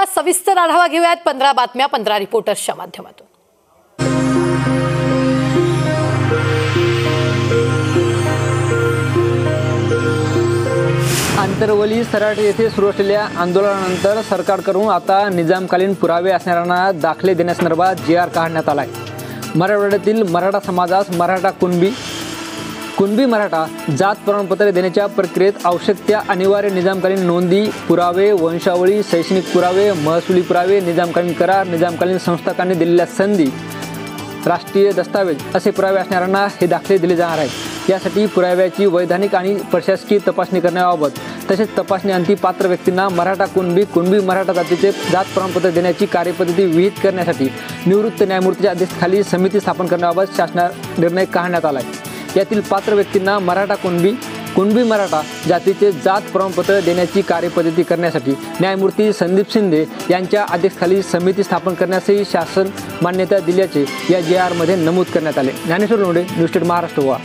सविस्तर आढावा घेऊयात 15 बातम्या 15 रिपोर्टर्सच्या माध्यमातून। आंतरवली सराट येथे सुरू असलेल्या आंदोलनानंतर सरकारकडून आता निजामकालीन पुरावे असणाऱ्यांना दाखले देण्यासंदर्भात जी.आर. काढण्यात आलाय। मराठवाड्यातील मराठा समाजास मराठा कुणबी मराठा जात प्रमाणपत्र देण्याच्या प्रक्रियेत आवश्यक त्या अनिवार्य निजामकालीन नोंदी, पुरावे, वंशावळी, शैक्षणिक पुरावे, महसुली पुरावे, निजामकालीन करार, निजामकालीन संस्थाकांनी दिलेल्या संधी, राष्ट्रीय दस्तावेज असे पुरावे असणाऱ्यांना हे दाखले दिले जाणार आहेत। यासाठी पुराव्याची वैधानिक आणि प्रशासकीय तपासणी करण्याबाबत तसेच तपासणी अंती पात्र व्यक्तींना मराठा कुणबी मराठा जातीचे जात प्रमाणपत्र देण्याची कार्यपद्धती विहित करण्यासाठी निवृत्त न्यायमूर्तीच्या अध्यक्षतेखाली समिती स्थापन करण्याबाबत शासनाने निर्णय काढण्यात आला आहे। यातील पात्र व्यक्तींना मराठा कुणबी मराठा जातीचे जात प्रमाणपत्र देण्याची कार्यपद्धती करण्यासाठी न्यायमूर्ती संदीप शिंदे यांच्या अध्यक्षतेखाली समिती स्थापन करण्यासही शासन मान्यता दिल्याचे या जी.आर. मध्ये नमूद करण्यात आले। Dnyaneshwar Londhe, news state Maharashtra. वा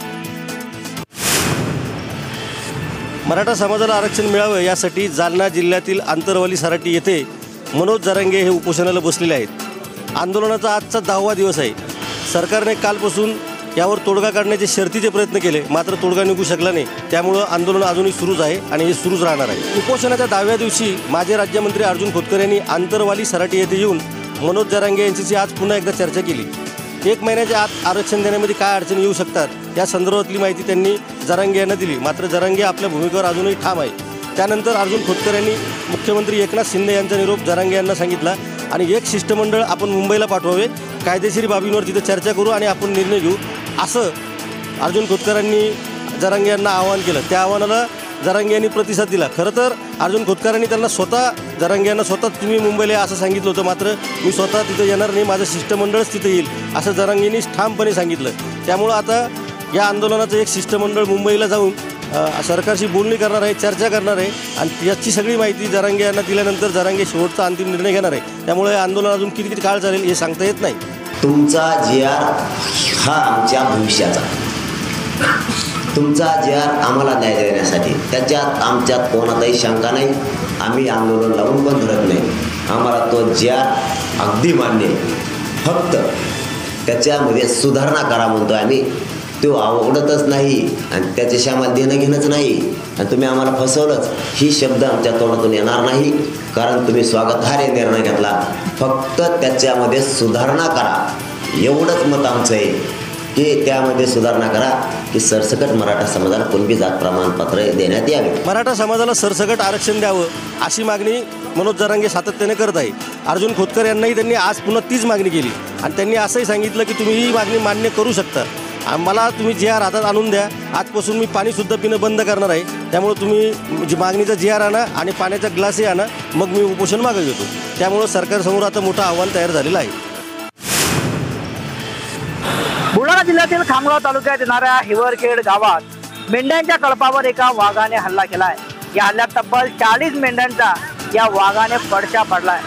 मराठा समाजाला आरक्षण मिळावे यासाठी जालना जिल्ह्यातील आंतरवली सराटी येथे मनोज जरांगे हे उपोषणाला बसलेले आहेत। आंदोलनाचा आजचा 10वा दिवस आहे। सरकारने कालपासून यावर तोडगा काढण्याचे शर्तीचे प्रयत्न केले, मात्र तोडगा निघू शकला नाही। त्यामुळे आंदोलन अजूनही सुरूच आहे आणि हे सुरूच राहणार आहे। उपोषणाच्या 10व्या दिवशी माजी राज्यमंत्री अर्जुन खोतकर यांनी आंतरवाली सराटी येथे येऊन मनोज जरांगे यांच्याशी आज पुन्हा एकदा चर्चा केली। 1 महिन्याच्या आत आरक्षण देण्यामध्ये काय अडचणी येऊ शकतात या संदर्भातली माहिती त्यांनी जरांगे यांना दिली, मात्र जरांगे आपल्या भूमिकेवर अजूनही ठाम आहे। त्यानंतर अर्जुन खोतकर यांनी मुख्यमंत्री एकनाथ शिंदे यांचा निरोप जरांगे यांना सांगितला आणि एक शिष्टमंडळ आपण मुंबईला पाठवावे, कायदेशीर बाबींवर तिथे चर्चा करू आणि आपण निर्णय घेऊ असं अर्जुन खोतकरांनी जरांगे यांना आवाहन केलं। त्या आव्हानाला जरांगे यांनी प्रतिसाद दिला। खरं तर अर्जुन खोतकरांनी त्यांना जरांगे यांना तुम्ही मुंबईला असं सांगितलं होतं, मात्र मी स्वतः तिथे येणार नाही, माझं शिष्टमंडळच तिथे येईल असं जरांगेंनी ठामपणे सांगितलं। त्यामुळं आता या आंदोलनाचं एक शिष्टमंडळ मुंबईला जाऊन सरकारशी बोलणी करणार आहे, चर्चा करणार आहे आणि याची सगळी माहिती जरांगे यांना दिल्यानंतर जरांगे शेवटचा अंतिम निर्णय घेणार आहे। त्यामुळे आंदोलन अजून किती काळ चालेल हे सांगता येत नाही। तुमचा जी.आर. हा आमच्या भविष्याचा, तुमचा जी.आर. आम्हाला न्याय देण्यासाठी, त्याच्यात आमच्यात कोणाचाही शंका नाही। आम्ही आंदोलन लावून पण धरत नाही। आम्हाला तो जी.आर. अगदी मान्य आहे, फक्त त्याच्यामध्ये सुधारणा करा म्हणतो आम्ही। तो आवडतच नाही आणि त्याच्याशी आम्हाला देणं घेणंच नाही आणि तुम्ही आम्हाला फसवलंच ही शब्द आमच्या तोंडातून येणार नाही, कारण तुम्ही स्वागतार्ह निर्णय घेतला। फक्त त्याच्यामध्ये सुधारणा करा एवढंच मत आमचं आहे की त्यामध्ये सुधारणा करा की सरसकट मराठा समाजाला कुणबी जात प्रमाणपत्र देण्यात यावे। मराठा समाजाला सरसकट आरक्षण द्यावं अशी मागणी मनोज जरांगे सातत्याने करत आहे। अर्जुन खोतकर यांनाही त्यांनी आज पुन्हा तीच मागणी केली आणि त्यांनी असंही सांगितलं की तुम्ही ही मागणी मान्य करू शकता, मला तुम्ही जी.आर. हातात आणून द्या, आजपासून मी पाणीसुद्धा पिणं बंद करणार आहे। त्यामुळे तुम्ही जी मागणीचा जी.आर. आणा आणि पाण्याचा ग्लासही आणा, मग मी उपोषण मागे घेतो। त्यामुळे सरकारसमोर आता मोठं आव्हान तयार झालेलं आहे। बुलढाणा जिल्ह्यातील खामगाव तालुक्यात येणाऱ्या हिवरखेड गावात मेंढ्यांच्या कळपावर एका वाघाने हल्ला केलाय। या हल्ल्यात तब्बल 40 मेंढ्यांचा या वाघाने फडशा पडलाय।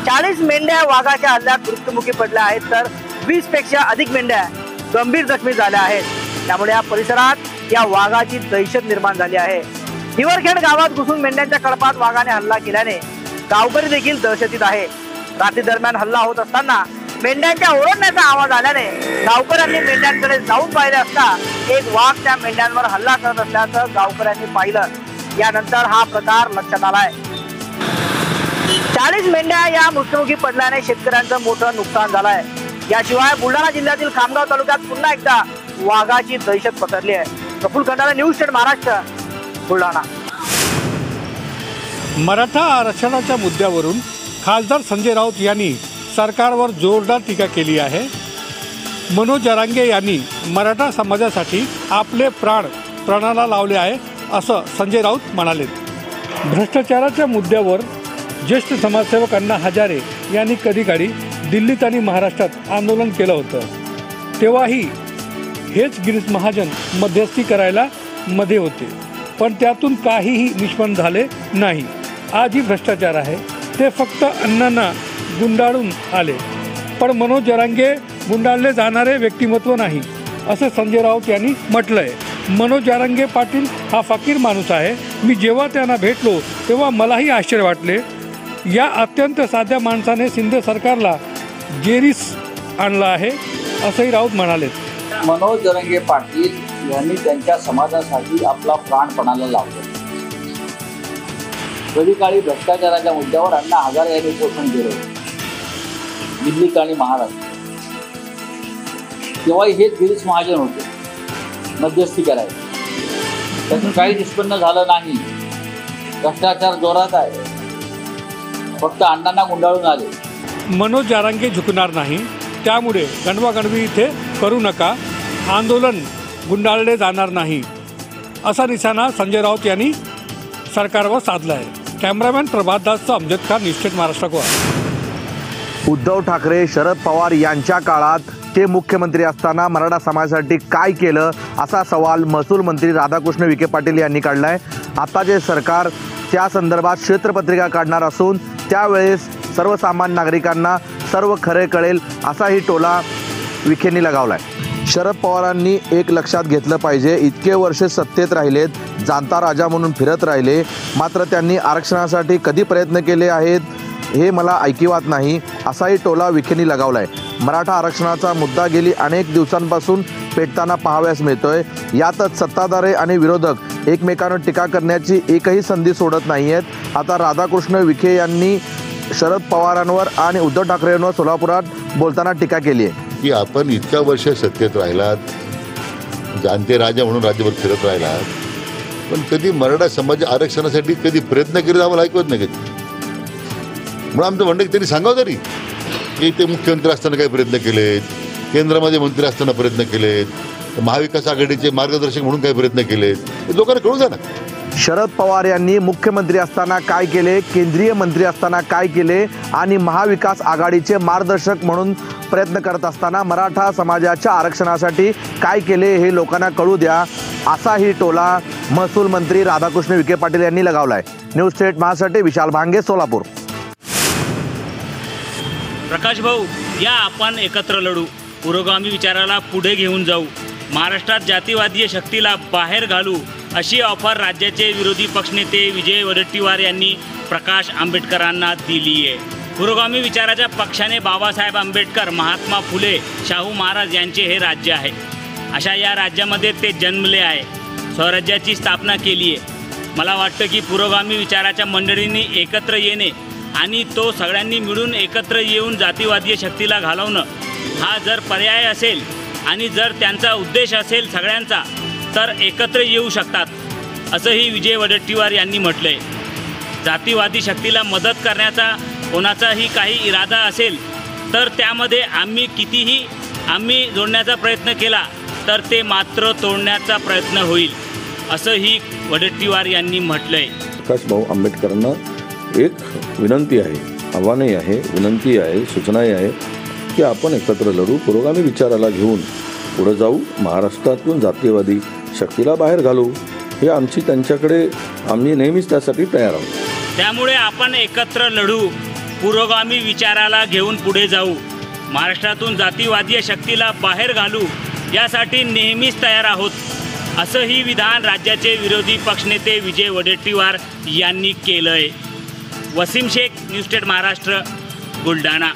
40 मेंढ्या वाघाच्या हल्ल्यात मृत्युमुखी पडल्या आहेत, तर 20 पेक्षा अधिक मेंढ्या गंभीर जखमी झाल्या आहेत। त्यामुळे या परिसरात या वाघाची दहशत निर्माण झाली आहे। हिवरखेड गावात घुसून मेंढ्यांच्या कळपात वाघाने हल्ला केल्याने गावकरी देखील दहशतीत आहे। रात्री दरम्यान हल्ला होत असताना मेंढ्यांच्या ओरडण्याचा आवाज आल्याने गावकऱ्यांनी मेंढ्यांकडे जाऊन पाहिले असता एक वाघ त्या मेंढ्यांवर हल्ला करत असल्याचं गावकऱ्यांनी पाहिलं। यानंतर हा प्रकार लक्षात आलाय। 40 मेंढ्या या मृत्युमुखी पडल्याने शेतकऱ्यांचं मोठं नुकसान झालंय। याशिवाय बुलढाणा जिल्ह्यातील खामगाव तालुक्यात पुन्हा एकदा वाघाची दहशत पसरली आहे। Prafulla Khandala, news state Maharashtra, Buldhana. मराठा आरक्षणाच्या मुद्द्यावरून खासदार संजय राऊत यांनी सरकारवर जोरदार टीका केली आहे। मनोज जरांगे यांनी मराठा समाजासाठी आपले प्राणाला लावले आहे असं संजय राऊत म्हणाले। भ्रष्टाचाराच्या मुद्द्यावर ज्येष्ठ समाजसेवक अण्णा हजारे यांनी कधीकाळी दिल्लीत आणि महाराष्ट्रात आंदोलन केलं होतं, तेव्हाही हेच गिरीश महाजन मध्यस्थी करायला मध्ये होते, पण त्यातून काहीही निष्पन्न झाले नाही। आजही भ्रष्टाचार आहे, ते फक्त अण्णांना गुंडाळून आले, पण मनोज जरांगे गुंडाळले जाणारे व्यक्तिमत्व नाही असं संजय राऊत यांनी म्हटलंय। मनोज जरांगे पाटील हा फकीर माणूस आहे। मी जेव्हा त्यांना भेटलो तेव्हा मलाही आश्चर्य वाटले। या अत्यंत साध्या माणसाने शिंदे सरकारला जेरीस आणलं आहे असंही राऊत म्हणाले। मनोज जरांगे पाटील यांनी त्यांच्या समाजासाठी आपला प्राण पणाला लावला। कधी काळी भ्रष्टाचाराच्या मुद्द्यावर अण्णा हजारे यांनी पोषण केलं दिल्लीत आणि महाराष्ट्र। तेव्हा हे गिरीश महाजन होते मध्यस्थी करायचे, त्याचं काही निष्पन्न झालं नाही। भ्रष्टाचार जोरात आहे, फक्त अण्णांना गुंडाळून आले। मनोज जरांगे झुकणार नाही, त्यामुळे गणवागणवी इथे करू नका, आंदोलन गुंडाळले जाणार नाही असा निशाणा संजय राऊत यांनी सरकारवर साधला आहे। कॅमेरामॅन प्रभात दासचा अमजद खान, न्यूज स्टेट महाराष्ट्र गोवा। उद्धव ठाकरे शरद पवार यांच्या काळात ते मुख्यमंत्री असताना मराठा समाजासाठी काय केलं असा सवाल महसूल मंत्री राधाकृष्ण विखे पाटील यांनी काढलाय। आताचे सरकार त्या संदर्भात क्षेत्रपत्रिका काढणार असून त्यावेळेस सर्वसामान्य नागरिकांना सर्व खरे कळेल असाही टोला विखेंनी लगावलाय। शरद पवारांनी एक लक्षात घेतलं पाहिजे, इतके वर्ष सत्तेत राहिलेत, जाणता राजा म्हणून फिरत राहिले, मात्र त्यांनी आरक्षणासाठी कधी प्रयत्न केले आहेत हे मला ऐकिवात नाही असाही टोला विखेंनी लगावलाय। मराठा आरक्षणाचा मुद्दा गेली अनेक दिवसांपासून पेटताना पाहावयास मिळतोय। यातच सत्ताधारी आणि विरोधक एकमेकांवर टीका करण्याची एकही संधी सोडत नाहीयेत। आता राधाकृष्ण विखे यांनी शरद पवारांवर आणि उद्धव ठाकरेंवर सोलापुरात बोलताना टीका केली आहे की आपण इतक्या वर्ष सत्तेत राहिलात, जाणते राजा म्हणून राज्यभर फिरत राहिलात, पण कधी मराठा समाज आरक्षणासाठी कधी प्रयत्न केले आम्हाला ऐकवत नाही कधी। म्हणून आमचं म्हणणं की त्यांनी सांगावं तरी की ते मुख्यमंत्री असताना काही प्रयत्न केलेत, केंद्रामध्ये मंत्री असताना प्रयत्न केलेत, महाविकास आघाडीचे मार्गदर्शक म्हणून काही प्रयत्न केलेत, हे लोकांना कळू द्या ना। शरद पवार यांनी मुख्यमंत्री असताना काय केले, केंद्रीय मंत्री असताना काय केले आणि महाविकास आघाडीचे मार्गदर्शक म्हणून प्रयत्न करत असताना मराठा समाजाच्या आरक्षणासाठी काय केले हे लोकांना कळू द्या असाही टोला महसूल मंत्री राधाकृष्ण विखे पाटील यांनी लगावलाय। न्यूज स्टेट महाराष्ट्रासाठी विशाल भांगे, सोलापूर। प्रकाश भाऊ, या आपण एकत्र लढू, पुरोगामी विचाराला पुढे घेऊन जाऊ, महाराष्ट्रात जातीवादी शक्तीला बाहेर घालू अशी ऑफर राज्याचे विरोधी पक्षनेते विजय वडेट्टीवार यांनी प्रकाश आंबेडकरांना दिली आहे। पुरोगामी विचाराच्या पक्षाने बाबासाहेब आंबेडकर, महात्मा फुले, शाहू महाराज यांचे हे राज्य आहे। अशा या राज्यामध्ये ते जन्मले आहे, स्वराज्याची स्थापना केली आहे। मला वाटतं की पुरोगामी विचाराच्या मंडळींनी एकत्र येणे आणि तो सगळ्यांनी मिळून एकत्र येऊन जातीवादी शक्तीला घालवणं हा जर पर्याय असेल आणि जर त्यांचा उद्देश असेल सगळ्यांचा, तर एकत्र येऊ शकतात असंही विजय वडेट्टीवार यांनी म्हटलं आहे। जातीवादी शक्तीला मदत करण्याचा कोणाचाही काही इरादा असेल तर त्यामध्ये आम्ही जोडण्याचा प्रयत्न केला तर ते मात्र तोडण्याचा प्रयत्न होईल असंही वडेट्टीवार यांनी म्हटलं आहे। प्रकाश भाऊ आंबेडकरांना एक विनंती आहे, आव्हानही आहे, विनंती आहे, सूचनाही आहे की आपण एकत्र लढू, पुरोगामी विचाराला घेऊन पुढे जाऊ, महाराष्ट्रातून जातीवादी शक्तीला बाहेर घालू, हे आम्ही नेहमीच त्यासाठी तयार आहोत। त्यामुळे आपण एकत्र लढू, पुरोगामी विचाराला घेऊन पुढे जाऊ, महाराष्ट्रातून जातीवादी शक्तीला बाहेर घालू यासाठी नेहमीच तयार आहोत असंही विधान राज्याचे विरोधी पक्षनेते विजय वडेट्टीवार यांनी केलं आहे। Wasim Shaikh, news state Maharashtra, Buldhana.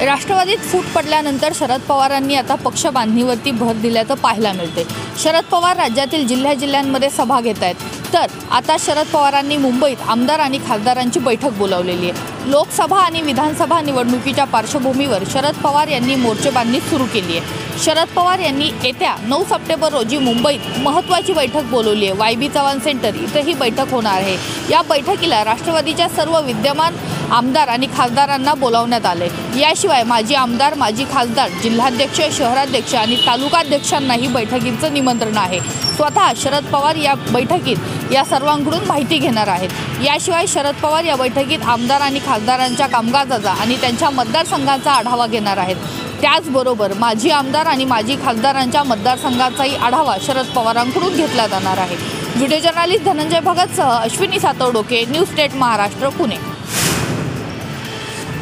राष्ट्रवादीत फूट पडल्यानंतर शरद पवारांनी आता पक्ष बांधणीवरती भर दिल्याचं पाहायला मिळते। शरद पवार राज्यातील जिल्ह्यांमध्ये सभा घेत आहेत, तर आता शरद पवारांनी मुंबईत आमदार आणि खासदारांची बैठक बोलावलेली आहे। लोकसभा आणि विधानसभा निवडणुकीच्या पार्श्वभूमीवर शरद पवार यांनी मोर्चेबांधणी सुरू केली आहे। शरद पवार यांनी येत्या 9 सप्टेंबर रोजी मुंबईत महत्त्वाची बैठक बोलवली आहे। वाय बी चव्हाण सेंटर इथे ही बैठक होणार आहे। या बैठकीला राष्ट्रवादीच्या सर्व विद्यमान आमदार आणि खासदारांना बोलावण्यात आले। याशिवाय माजी आमदार, माजी खासदार, जिल्हाध्यक्ष, शहराध्यक्ष आणि तालुकाध्यक्षांनाही बैठकीचं निमंत्रण आहे। स्वतः शरद पवार या बैठकीत या सर्वांकडून माहिती घेणार आहेत। याशिवाय शरद पवार या बैठकीत आमदार आणि खासदारांच्या कामकाजाचा आणि त्यांच्या मतदारसंघाचा आढावा घेणार आहेत। त्याचबरोबर माजी आमदार आणि माजी खासदारांच्या मतदारसंघाचाही आढावा शरद पवारांकडून घेतला जाणार आहे। व्हिडिओ जर्नलिस्ट धनंजय भगतसह अश्विनी सातवडोके, न्यूज स्टेट महाराष्ट्र, पुणे।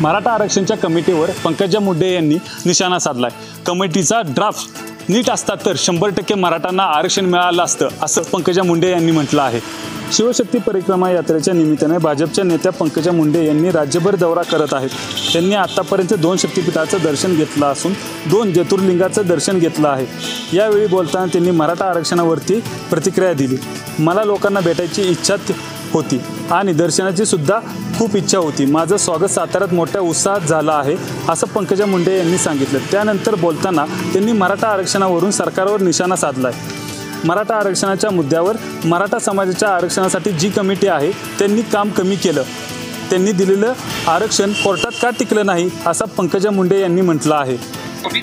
मराठा आरक्षणच्या कमिटीवर पंकजा मुंडे यांनी निशाणा साधलाय। कमिटीचा ड्राफ्ट नीट असतात तर 100% मराठांना आरक्षण मिळालं असतं, असं पंकजा मुंडे यांनी म्हटलं आहे. शिवशक्ती परिक्रमा यात्रेच्या निमित्ताने भाजपच्या नेत्या पंकजा मुंडे यांनी राज्यभर दौरा करत आहेत. त्यांनी आतापर्यंत 2 शक्तिपीठाचं दर्शन घेतलं असून 2 ज्योतिर्लिंगाचं दर्शन घेतलं आहे. यावेळी बोलताना त्यांनी मराठा आरक्षणावरती प्रतिक्रिया दिली. मला लोकांना भेटायची इच्छा होती आणि दर्शनाची सुद्धा खूप इच्छा होती. माझं स्वागत साताऱ्यात मोठ्या उत्साहात झालं आहे, असं पंकजा मुंडे यांनी सांगितलं. त्यानंतर बोलताना त्यांनी मराठा आरक्षणावरून सरकारवर निशाणा साधला आहे. मराठा आरक्षणाच्या मुद्द्यावर मराठा समाजाच्या आरक्षणासाठी जी कमिटी आहे त्यांनी काम कमी केलं. त्यांनी दिलेलं आरक्षण कोर्टात का टिकलं नाही, असं पंकजा मुंडे यांनी म्हटलं आहे.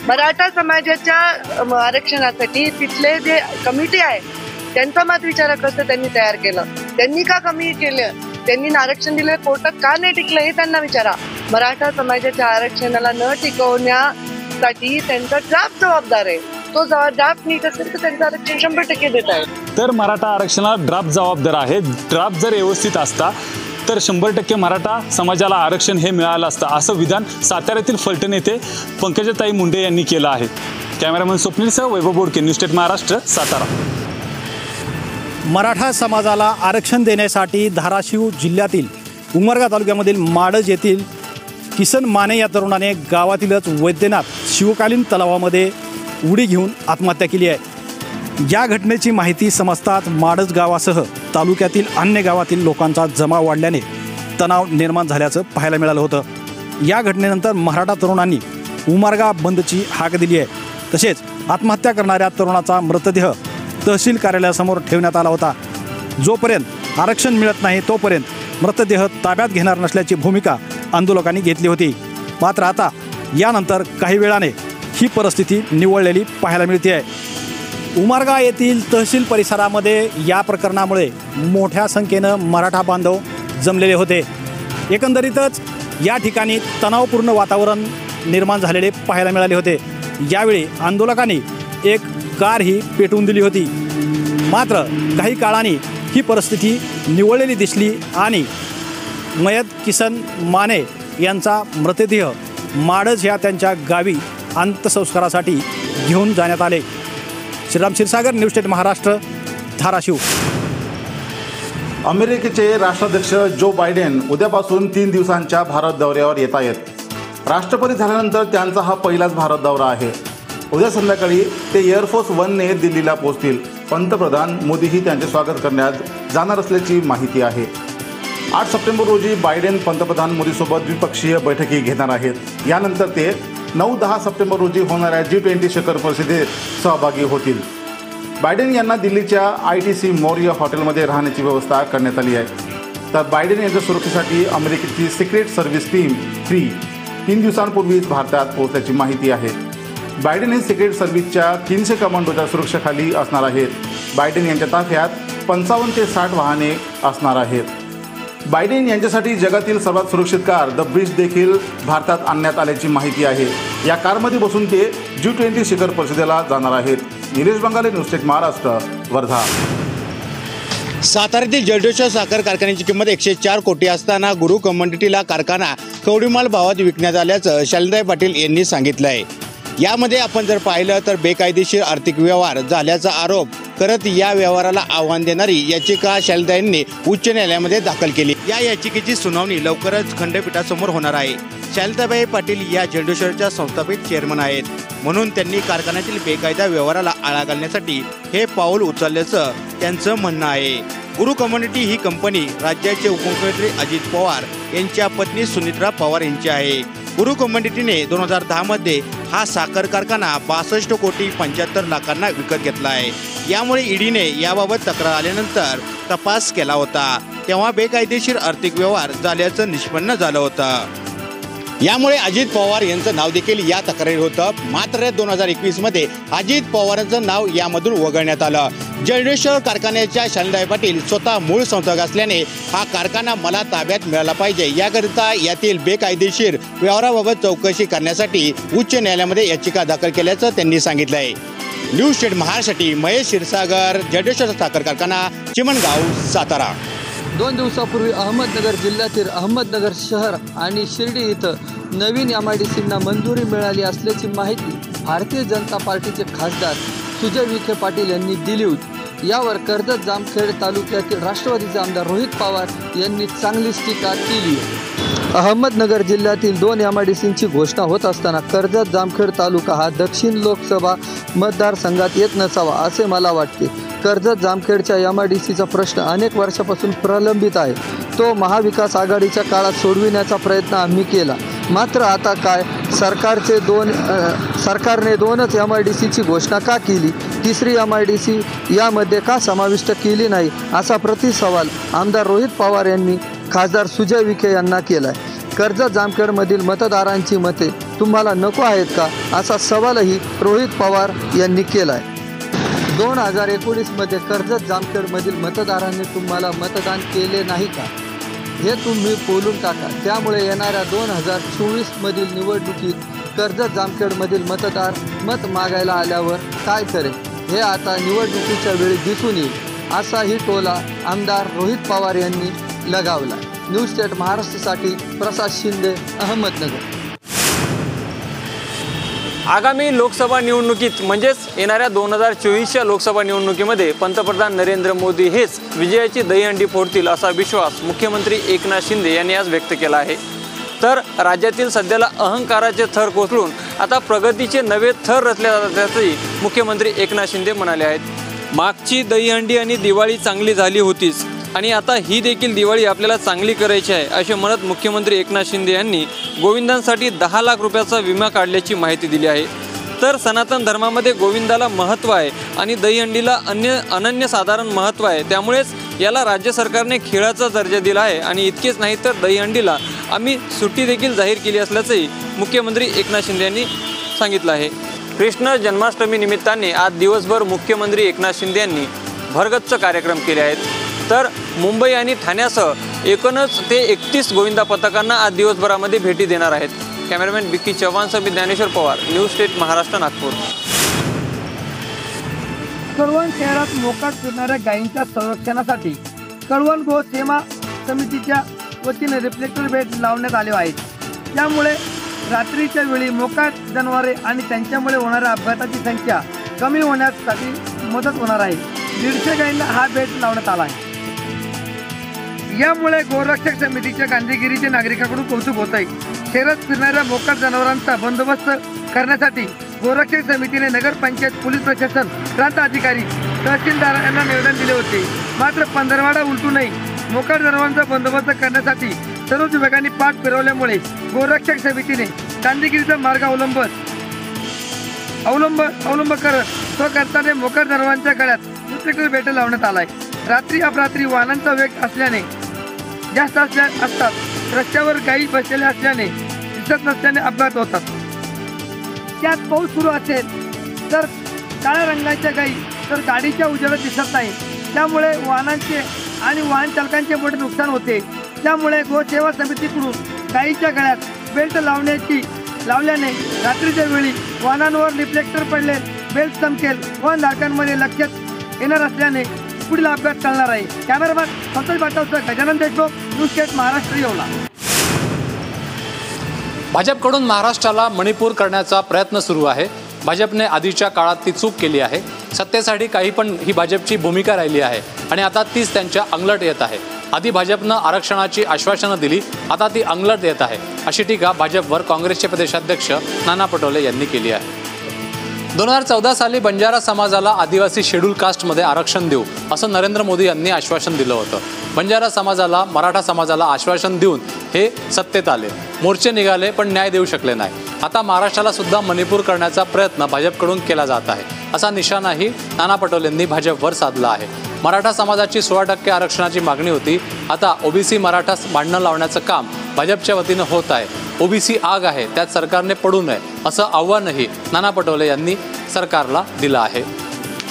मराठा समाजाच्या आरक्षणासाठी तिथले जे कमिटी आहे त्यांचं मत विचारा कसं त्यांनी तयार केलं, त्यांनी का कमी केलं, त्यांनी आरक्षण दिलं कोर्टात का नाही टिकलं हे त्यांना विचारा. मराठा समाजाच्या आरक्षणाला न टिकवण्यासाठी त्यांचा ड्राफ्ट जबाबदार आहे. तो ड्राफ्ट नीट असेल तर त्यांचं आरक्षण 100% देत आहे. तर मराठा आरक्षणाला ड्राफ्ट जबाबदार आहे. ड्राफ्ट जर व्यवस्थित असता तर 100% मराठा समाजाला आरक्षण हे मिळालं असतं, असं विधान साताऱ्यातील फलटण येथे पंकजाताई मुंडे यांनी केलं आहे. कॅमेरामन स्वप्नीलसह वैभव बोडके, न्यूज स्टेट महाराष्ट्र, सातारा. मराठा समाजाला आरक्षण देण्यासाठी धाराशिव जिल्ह्यातील उमरगा तालुक्यामधील माडज येथील किसन माने या तरुणाने गावातीलच वैद्यनाथ शिवकालीन तलावामध्ये उडी घेऊन आत्महत्या केली आहे. या घटनेची माहिती समजताच माडज गावासह तालुक्यातील अन्य गावातील लोकांचा जमाव वाढल्याने तणाव निर्माण झाल्याचं पाहायला मिळालं होतं. या घटनेनंतर मराठा तरुणांनी उमरगा बंदची हाक दिली आहे. तसेच आत्महत्या करणाऱ्या तरुणाचा मृतदेह तहसील कार्यालयासमोर ठेवण्यात आला होता. जोपर्यंत आरक्षण मिळत नाही तोपर्यंत मृतदेह ताब्यात घेणार नसल्याची भूमिका आंदोलकांनी घेतली होती. मात्र आता यानंतर काही वेळाने ही परिस्थिती निवळलेली पाहायला मिळते आहे. उमरगा येथील तहसील परिसरामध्ये या प्रकरणामुळे मोठ्या संख्येनं मराठा बांधव जमलेले होते. एकंदरीतच या ठिकाणी तणावपूर्ण वातावरण निर्माण झालेले पाहायला मिळाले होते. यावेळी आंदोलकांनी एक कार ही पेटवून दिली होती. मात्र काही काळाने ही परिस्थिती निवळलेली दिसली आणि मयत किसन माने यांचा मृतदेह माडज या त्यांच्या गावी अंत्यसंस्कारासाठी घेऊन जाण्यात आले. Shriram Kshirsagar, news state Maharashtra, Dharashiv. अमेरिकेचे राष्ट्राध्यक्ष जो बायडेन उद्यापासून 3 दिवसांच्या भारत दौऱ्यावर येत आहेत. राष्ट्रपती झाल्यानंतर त्यांचा हा पहिलाच भारत दौरा आहे. उद्या संध्याकाळी ते एअरफोर्स 1ने दिल्लीला पोहोचतील. पंतप्रधान मोदीही त्यांचे स्वागत करण्यात जाणार असल्याची माहिती आहे. 8 सप्टेंबर रोजी बायडेन पंतप्रधान मोदीसोबत द्विपक्षीय बैठकी घेणार आहेत. यानंतर ते 9-10 सप्टेंबर रोजी होणाऱ्या G20 शिखर परिषदेत सहभागी होतील. बायडेन यांना दिल्लीच्या ITC मौर्य हॉटेलमध्ये राहण्याची व्यवस्था करण्यात आली आहे. तर बायडेन यांच्या सुरक्षेसाठी अमेरिकेची सिक्रेट सर्व्हिस टीम 3 दिवसांपूर्वीच भारतात पोहोचल्याची माहिती आहे. बायडेन हे सिक्रेट सर्व्हिसच्या 300 कमांडोच्या सुरक्षेखाली असणार आहेत. बायडेन यांच्या ताफ्यात 55 ते 60 वाहने असणार आहेत. बायडेन यांच्यासाठी जगातील सर्वात सुरक्षित कार द ब्रिज देखील भारतात आणण्यात आल्याची माहिती आहे. या कारमध्ये बसून ते G20 शिखर परिषदेला जाणार आहेत. Nilesh बंगाले, news state Maharashtra, Wardha. साताऱ्यातील जलदेश्वर साखर कारखान्याची किंमत 104 कोटी असताना गुरु कमोडिटीला कारखाना कवडीमाल भावात विकण्यात आल्याचं शालिंताई पाटील यांनी सांगितलं आहे. यामध्ये आपण जर पाहिलं तर बेकायदेशीर आर्थिक व्यवहार झाल्याचा आरोप करत या व्यवहाराला आव्हान देणारी याचिका शालिंताईंनी उच्च न्यायालयामध्ये दाखल केली. या याचिकेची सुनावणी लवकरच खंडपीठासमोर होणार आहे. शालिंताबाई पाटील या जलदेश्वरच्या संस्थापित चेअरमन आहेत, म्हणून त्यांनी कारखान्यातील बेकायदा व्यवहाराला आळा घालण्यासाठी हे पाऊल उचलल्याचं त्यांचं म्हणणं आहे. गुरु कम्युनिटी ही कंपनी राज्याचे उपमुख्यमंत्री अजित पवार यांच्या पत्नी सुनित्रा पवार यांची आहे. गुरु कम्युनिटीने 2010 मध्ये हा साखर कारखाना 62 कोटी 75 लाखांना विकत घेतला आहे. यामुळे ईडीने याबाबत तक्रार आल्यानंतर तपास केला होता. तेव्हा बेकायदेशीर आर्थिक व्यवहार झाल्याचं निष्पन्न झालं होतं. यामुळे अजित पवार यांचं नाव देखील या तक्रारीत होतं. मात्र 2021 मध्ये अजित पवारांचं नाव यामधून वगळण्यात आलं. जलदेश्वर कारखान्याच्या शालिंताई पाटील स्वतः मूळ संस्थापक असल्याने हा कारखाना मला ताब्यात मिळाला पाहिजे, याकरिता यातील बेकायदेशीर व्यवहाराबाबत चौकशी करण्यासाठी उच्च न्यायालयामध्ये याचिका दाखल केल्याचं त्यांनी सांगितलं आहे. न्यूज स्टेट महाराष्ट्रासाठी महेश क्षीरसागर, जलदेश्वर साखर कारखाना, चिमणगाव, सातारा. 2 दिवसापूर्वी अहमदनगर जिल्ह्यातील अहमदनगर शहर आणि शिर्डी इथं नवीन MIDCंना मंजुरी मिळाली असल्याची माहिती भारतीय जनता पार्टीचे खासदार सुजय विखे पाटील यांनी दिली होती। यावर कर्जत जामखेड तालुक्यातील राष्ट्रवादीचे आमदार रोहित पवार यांनी चांगलीच टीका केली आहे। अहमदनगर जिल्ह्यातील 2 MIDCची घोषणा होत असताना कर्जत जामखेड तालुका हा दक्षिण लोकसभा मतदारसंघात येत नसावा असे मला वाटते। कर्जत जामखेडच्या MIDCचा प्रश्न अनेक वर्षापासून प्रलंबित आहे। तो महाविकास आघाडीच्या काळात सोडविण्याचा प्रयत्न आम्ही केला, मात्र आता काय सरकारने 2च MIDCची घोषणा का केली, तिसरी MIDC यामध्ये का समाविष्ट केली नाही असा प्रतिसवाल आमदार रोहित पवार यांनी खासदार सुजय विखे यांना केला आहे। कर्जत जामखेडमधील मतदारांची मते तुम्हाला नको आहेत का असा सवालही रोहित पवार यांनी केला आहे। 2019मध्ये कर्जत जामखेडमधील मतदारांनी तुम्हाला मतदान केले नाही का हे तुम्ही बोलून टाका। त्यामुळे येणाऱ्या 2024मधील निवडणुकीत कर्जत जामखेडमधील मतदार मत मागायला आल्यावर काय करेल हे आता निवडणुकीच्या वेळी दिसून येईल असाही टोला आमदार रोहित पवार यांनी लगावला। न्यूज स्टेट महाराष्ट्रासाठी प्रसाद शिंदे, अहमदनगर। आगामी लोकसभा निवडणुकीत म्हणजेच येणाऱ्या 2024च्या लोकसभा निवडणुकीमध्ये पंतप्रधान नरेंद्र मोदी हेच विजयाची दहीहंडी फोडतील असा विश्वास मुख्यमंत्री एकनाथ शिंदे यांनी आज व्यक्त केला आहे। तर राज्यातील सध्याला अहंकाराचे थर कोसळून आता प्रगतीचे नवे थर रचले जात असल्याचंही मुख्यमंत्री एकनाथ शिंदे म्हणाले आहेत। मागची दहीहंडी आणि दिवाळी चांगली झाली होतीच आणि आता ही देखील दिवाळी आपल्याला चांगली करायची आहे असे म्हणत मुख्यमंत्री एकनाथ शिंदे यांनी गोविंदांसाठी 10 लाख रुपयाचा विमा काढल्याची माहिती दिली आहे। तर सनातन धर्मामध्ये गोविंदाला महत्त्व आहे आणि दहीहंडीला अनन्यसाधारण महत्त्व आहे, त्यामुळेच याला राज्य सरकारने खेळाचा दर्जा दिला आहे आणि इतकेच नाही तर दहीहंडीला आम्ही सुट्टी देखील जाहीर केली असल्याचंही मुख्यमंत्री एकनाथ शिंदे यांनी सांगितलं आहे। कृष्ण जन्माष्टमी निमित्ताने आज दिवसभर मुख्यमंत्री एकनाथ शिंदे यांनी भरगच्च कार्यक्रम केले आहेत। तर मुंबई आणि ठाण्यासह एकूणच ते 31 गोविंदा पथकांना आज दिवसभरामध्ये भेटी देणार आहेत। कॅमेरामॅन बिक्की चव्हाणसह मी ज्ञानेश्वर पवार, न्यूज स्टेट महाराष्ट्र, नागपूर। कळवण शहरात मोकाट फिरणाऱ्या गायींच्या संरक्षणासाठी कळवण गो सेवा समितीच्या वतीने रिफ्लेक्टर बेड लावण्यात आले आहेत। त्यामुळे रात्रीच्या वेळी मोकाट जनावरे आणि त्यांच्यामुळे होणाऱ्या अपघाताची संख्या कमी होण्यासाठी मदत होणार आहे। 150 गायींना हा बेड लावण्यात आला आहे। यामुळे गोरक्षक समितीच्या कामगिरीचे नागरिकांकडून कौतुक होत आहे। शहरात फिरणाऱ्या मोकाट जनावरांचा बंदोबस्त करण्यासाठी गोरक्षक समितीने नगरपंचायत, पोलीस प्रशासन, प्रांत अधिकारी, तहसीलदार यांना निवेदन दिले होते, मात्र पंधरवाडा उलटूनही मोकाट जनावरांचा बंदोबस्त करण्यासाठी सर्व विभागांनी पाठ फिरवल्यामुळे गोरक्षक समितीने कामगिरीचा मार्ग अवलंब करत स्वकर्त्याने मोकाट जनावरांच्या गळ्यात रिफ्लेक्टर बेट लावण्यात आलाय। रात्री अपरात्री वाहनांचा वेग जास्त असतात, रस्त्यावर गायी बसलेल्या असल्याने दिसत नसल्याने अपघात होतात। त्यात पाऊस सुरू असेल तर काळ्या रंगाच्या गायी तर गाडीच्या उजेडात दिसत नाही, त्यामुळे वाहनांचे आणि वाहन चालकांचे मोठे नुकसान होते। त्यामुळे गोसेवा समितीकडून गायीच्या गळ्यात बेल्ट लावल्याने रात्रीच्या वेळी वाहनांवर रिफ्लेक्टर पडले बेल्ट चमकेल, वाहन धारकांमध्ये लक्षात येणार असल्याने पुढील अपघात टाळणार आहे। कॅमेरामॅन संतोष बाटावसह गजानन देशमुख, न्यूज स्टेट महाराष्ट्र, येवला। भाजपकडून महाराष्ट्राला मणिपूर करण्याचा प्रयत्न सुरू आहे। भाजपने आधीच्या काळात ती चूक केली आहे। सत्तेसाठी काही पण ही भाजपची भूमिका राहिली आहे आणि आता तीच त्यांच्या अंगलट येत आहे। आधी भाजपनं आरक्षणाची आश्वासनं दिली, आता ती अंगलट येत आहे अशी टीका भाजपवर काँग्रेसचे प्रदेशाध्यक्ष नाना पटोले यांनी केली आहे। 2014 साली बंजारा समाजाला आदिवासी शेड्यूल कास्टमध्ये आरक्षण देऊ असं नरेंद्र मोदी यांनी आश्वासन दिलं होतं। बंजारा समाजाला, मराठा समाजाला आश्वासन देऊन हे सत्तेत आले, मोर्चे निघाले पण न्याय देऊ शकले नाही। आता महाराष्ट्राला सुद्धा मणिपूर करण्याचा प्रयत्न भाजपकडून केला जात आहे असा निशाणाही नाना पटोलेंनी भाजपवर साधला आहे। मराठा समाजाची 16% आरक्षणाची मागणी होती, आता ओबीसी मराठा भांडणं लावण्याचं काम भाजपच्या वतीनं होत आहे। ओबीसी आग आहे, त्यात सरकारने पडू नये असं आव्हानही नाना पटोले यांनी सरकारला दिलं आहे।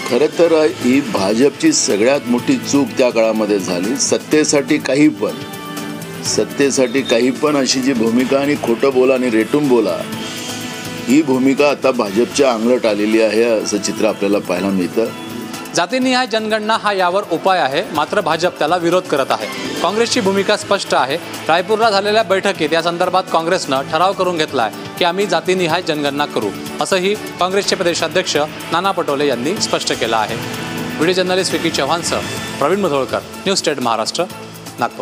खरं तर ही भाजपची सगळ्यात मोठी चूक त्या काळामध्ये झाली। सत्तेसाठी काही पण अशी जी भूमिका आणि खोटं बोला आणि रेटून बोला, ही भूमिका आता भाजपच्या अंगलट आलेली आहे असं चित्र आपल्याला पाहायला मिळतं। जातीनिहाय जनगणना हा यावर उपाय आहे, मात्र भाजप त्याला विरोध करत आहे. काँग्रेसची भूमिका स्पष्ट आहे. रायपूरला झालेल्या बैठकीत या संदर्भात काँग्रेसनं ठराव करून घेतला आहे की आम्ही जातीनिहाय जनगणना करू, असंही काँग्रेसचे प्रदेशाध्यक्ष नाना पटोले यांनी स्पष्ट केलं आहे. व्हिडिओ जर्नलिस्ट विकी चव्हाणसह प्रवीण मुधोळकर, न्यूज स्टेट महाराष्ट्र, नागपूर.